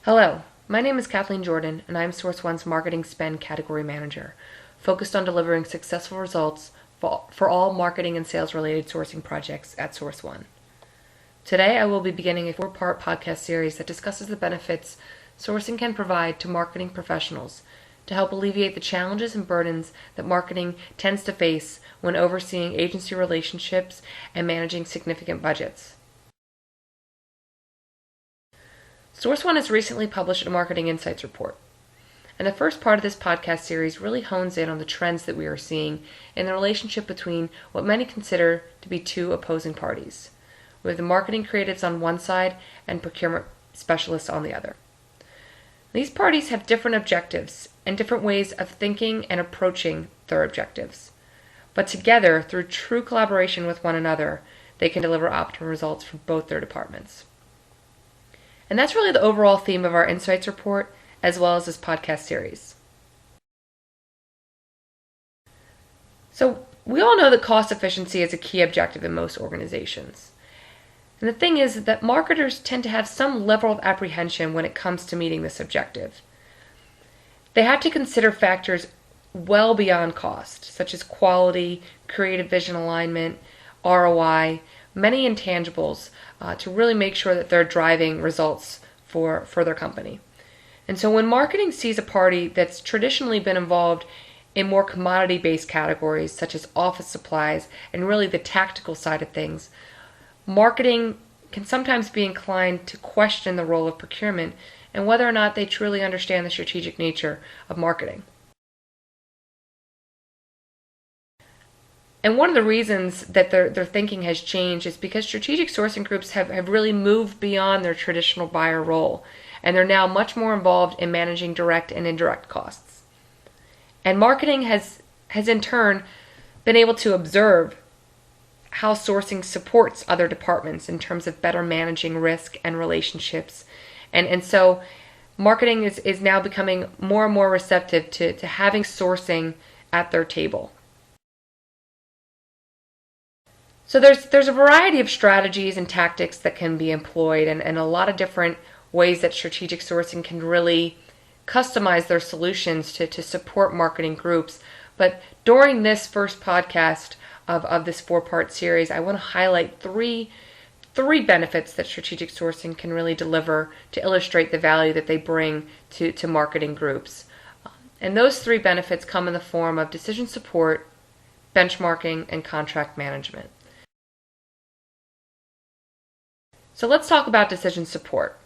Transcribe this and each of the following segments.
Hello, my name is Kathleen Jordan, and I am SourceOne's Marketing Spend Category Manager, focused on delivering successful results for all marketing and sales-related sourcing projects at SourceOne. Today, I will be beginning a 4-part podcast series that discusses the benefits sourcing can provide to marketing professionals to help alleviate the challenges and burdens that marketing tends to face when overseeing agency relationships and managing significant budgets. SourceOne has recently published a Marketing Insights report, and the first part of this podcast series really hones in on the trends that we are seeing in the relationship between what many consider to be two opposing parties, with the marketing creatives on one side and procurement specialists on the other. These parties have different objectives and different ways of thinking and approaching their objectives, but together, through true collaboration with one another, they can deliver optimal results for both their departments. And that's really the overall theme of our Insights report, as well as this podcast series. So we all know that cost efficiency is a key objective in most organizations. And the thing is that marketers tend to have some level of apprehension when it comes to meeting this objective. They have to consider factors well beyond cost, such as quality, creative vision alignment, ROI, many intangibles, to really make sure that they're driving results for their company. And so when marketing sees a party that's traditionally been involved in more commodity-based categories, such as office supplies and really the tactical side of things, marketing can sometimes be inclined to question the role of procurement and whether or not they truly understand the strategic nature of marketing. And one of the reasons that their thinking has changed is because strategic sourcing groups have really moved beyond their traditional buyer role, and they're now much more involved in managing direct and indirect costs. And marketing has in turn been able to observe how sourcing supports other departments in terms of better managing risk and relationships. And so marketing is now becoming more and more receptive to having sourcing at their table. So there's a variety of strategies and tactics that can be employed, and a lot of different ways that strategic sourcing can really customize their solutions to support marketing groups. But during this first podcast of this 4-part series, I want to highlight three benefits that strategic sourcing can really deliver to illustrate the value that they bring to marketing groups. And those 3 benefits come in the form of decision support, benchmarking, and contract management. So let's talk about decision support.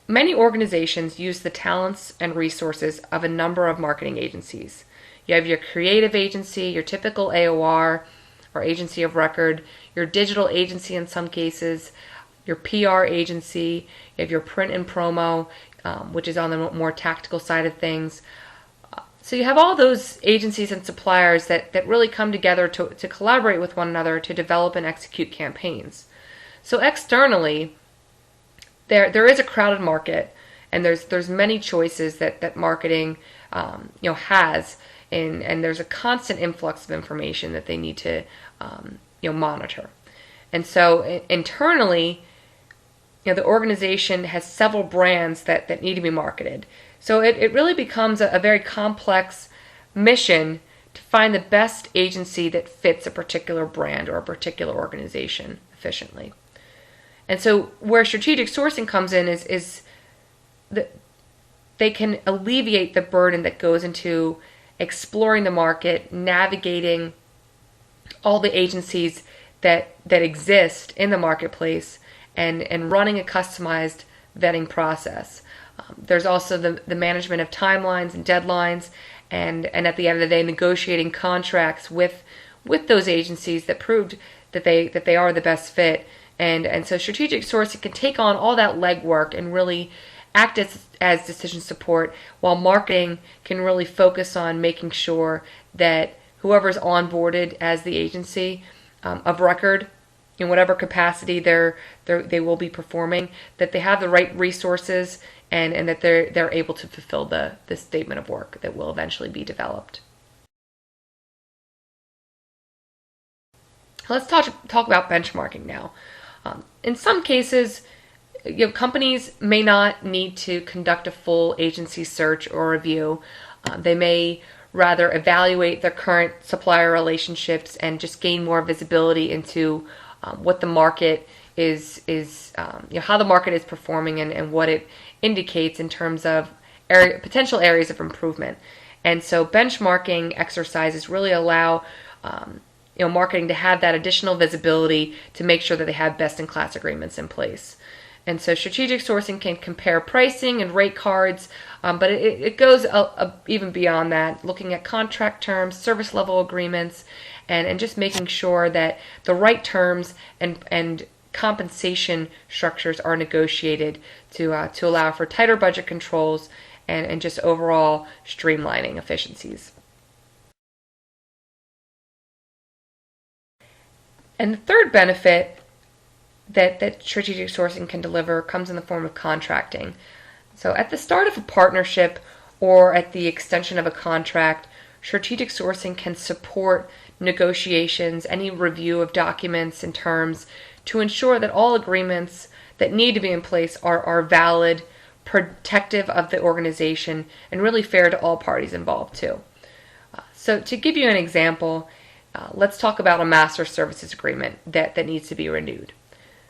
Many organizations use the talents and resources of a number of marketing agencies. You have your creative agency, your typical AOR or agency of record, your digital agency in some cases, your PR agency, you have your print and promo, which is on the more tactical side of things. So you have all those agencies and suppliers that really come together to collaborate with one another to develop and execute campaigns. So externally, there is a crowded market, and there's many choices that marketing has, and there's a constant influx of information that they need to monitor. And so internally, the organization has several brands that need to be marketed. So it really becomes a very complex mission to find the best agency that fits a particular brand or a particular organization efficiently. And so where strategic sourcing comes in is that they can alleviate the burden that goes into exploring the market, navigating all the agencies that exist in the marketplace, and running a customized vetting process. There's also the management of timelines and deadlines, and at the end of the day, negotiating contracts with those agencies that proved that they are the best fit. And so strategic sourcing can take on all that legwork and really act as decision support, while marketing can really focus on making sure that whoever's onboarded as the agency of record, in whatever capacity they will be performing, that they have the right resources and that they're able to fulfill the statement of work that will eventually be developed. Let's talk about benchmarking now. In some cases, companies may not need to conduct a full agency search or review. They may rather evaluate their current supplier relationships and just gain more visibility into what the market is how the market is performing and what it indicates in terms of potential areas of improvement. And so benchmarking exercises really allow marketing to have that additional visibility to make sure that they have best-in-class agreements in place. And so strategic sourcing can compare pricing and rate cards, but it goes even beyond that, looking at contract terms, service level agreements, and just making sure that the right terms and compensation structures are negotiated to allow for tighter budget controls and just overall streamlining efficiencies. And the third benefit that strategic sourcing can deliver comes in the form of contracting. So at the start of a partnership or at the extension of a contract, strategic sourcing can support negotiations, any review of documents and terms to ensure that all agreements that need to be in place are valid, protective of the organization, and really fair to all parties involved too. So to give you an example, let's talk about a master services agreement that needs to be renewed.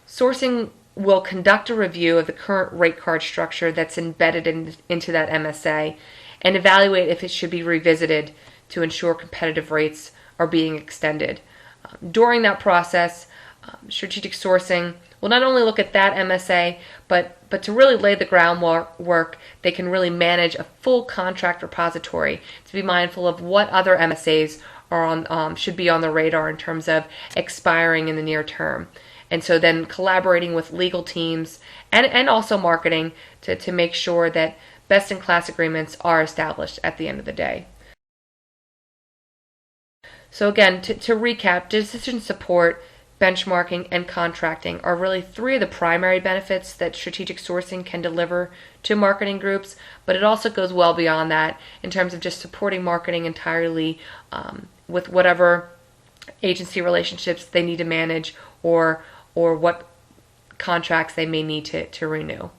Sourcing will conduct a review of the current rate card structure that's embedded into that MSA and evaluate if it should be revisited to ensure competitive rates are being extended. During that process, strategic sourcing will not only look at that MSA, but to really lay the groundwork, they can really manage a full contract repository to be mindful of what other MSAs are should be on the radar in terms of expiring in the near term. And so then collaborating with legal teams and also marketing to make sure that best-in-class agreements are established at the end of the day. So again, to recap, decision support, benchmarking, and contracting are really three of the primary benefits that strategic sourcing can deliver to marketing groups, but it also goes well beyond that in terms of just supporting marketing entirely with whatever agency relationships they need to manage or what contracts they may need to renew.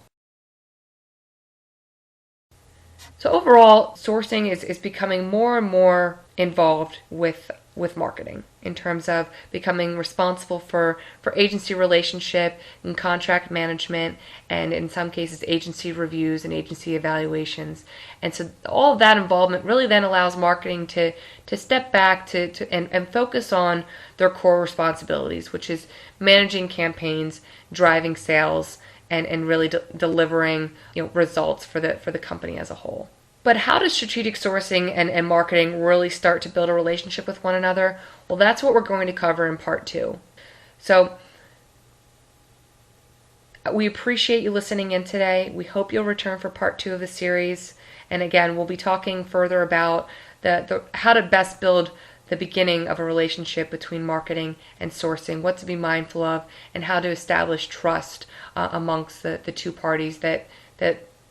So overall, sourcing is becoming more and more involved with marketing in terms of becoming responsible for agency relationship and contract management, and in some cases agency reviews and agency evaluations. And so all of that involvement really then allows marketing to step back and focus on their core responsibilities, which is managing campaigns, driving sales, and really delivering results for the company as a whole. But how does strategic sourcing and marketing really start to build a relationship with one another? Well, that's what we're going to cover in part 2. So we appreciate you listening in today. We hope you'll return for part 2 of the series. And again, we'll be talking further about the how to best build the beginning of a relationship between marketing and sourcing, what to be mindful of, and how to establish trust amongst the two parties that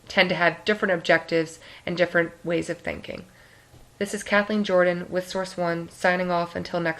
tend to have different objectives and different ways of thinking. This is Kathleen Jordan with Source One, signing off until next